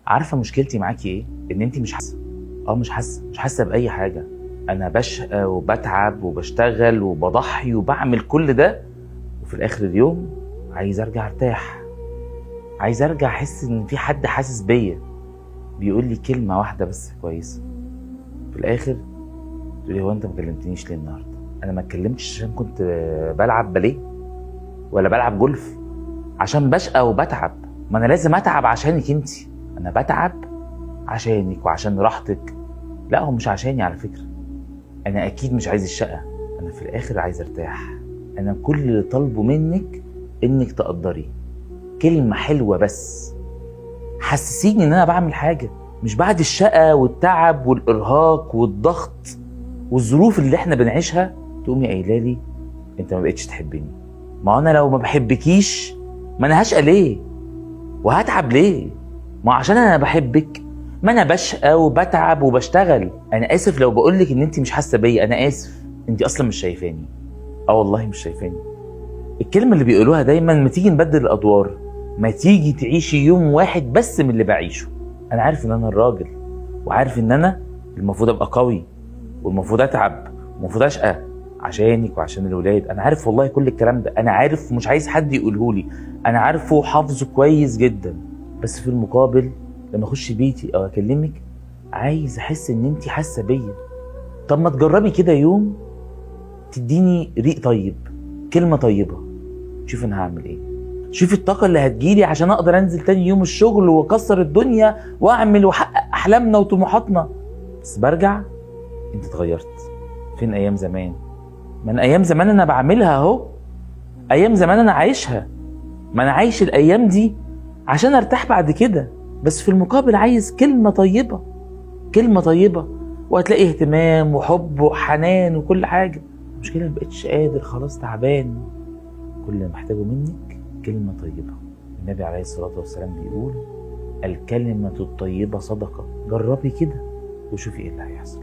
عارفه مشكلتي معاكي ايه؟ ان انت مش حاسه. مش حاسه باي حاجه. انا بشقى وبتعب وبشتغل وبضحي وبعمل كل ده، وفي الاخر اليوم عايز ارجع ارتاح، عايز ارجع احس ان في حد حاسس بيا بيقول لي كلمه واحده بس كويسه. في الاخر تقولي هو انت ما كلمتنيش ليه النهارده؟ انا ما اتكلمتش عشان كنت بلعب باليه ولا بلعب جولف، عشان بشقى وبتعب. ما انا لازم اتعب عشانك انت. انا بتعب عشانك وعشان راحتك. لا، هو مش عشاني على فكره. انا اكيد مش عايز الشقه، انا في الاخر عايز ارتاح. انا كل اللي طالبه منك انك تقدري كلمه حلوه بس، حسسيني ان انا بعمل حاجه. مش بعد الشقه والتعب والارهاق والضغط والظروف اللي احنا بنعيشها تقومي قايله لي انت ما بقتش تحبني. ما انا لو ما بحبكيش ما انا هشقى ليه وهتعب ليه؟ ما عشان انا بحبك ما انا بشقى وبتعب وبشتغل. انا اسف لو بقولك ان انت مش حاسه بيا، انا اسف، انت اصلا مش شايفاني. والله مش شايفاني. الكلمه اللي بيقولوها دايما ما تيجي نبدل الادوار، ما تيجي تعيشي يوم واحد بس من اللي بعيشه. انا عارف ان انا الراجل، وعارف ان انا المفروض ابقى قوي، والمفروض اتعب، والمفروض اشقى عشانك وعشان الولاد. انا عارف والله كل الكلام ده، انا عارف ومش عايز حد يقوله لي. انا عارفه وحافظه كويس جدا. بس في المقابل لما اخش بيتي او اكلمك عايز احس ان انتي حاسه بيا. طب ما تجربي كده يوم تديني ريق طيب، كلمه طيبه، شوف انا هعمل ايه. شوف الطاقه اللي هتجيلي عشان اقدر انزل تاني يوم الشغل واكسر الدنيا واعمل واحقق احلامنا وطموحاتنا. بس برجع انت اتغيرت. فين ايام زمان؟ ما انا ايام زمان انا بعملها اهو. ايام زمان انا عايشها. ما انا عايش الايام دي عشان ارتاح بعد كده. بس في المقابل عايز كلمه طيبه، كلمه طيبه، وهتلاقي اهتمام وحب وحنان وكل حاجه. المشكله مبقتش قادر، خلاص تعبان. كل اللي محتاجه منك كلمه طيبه. النبي عليه الصلاه والسلام بيقول الكلمه الطيبه صدقه. جربي كده وشوفي ايه اللي هيحصل.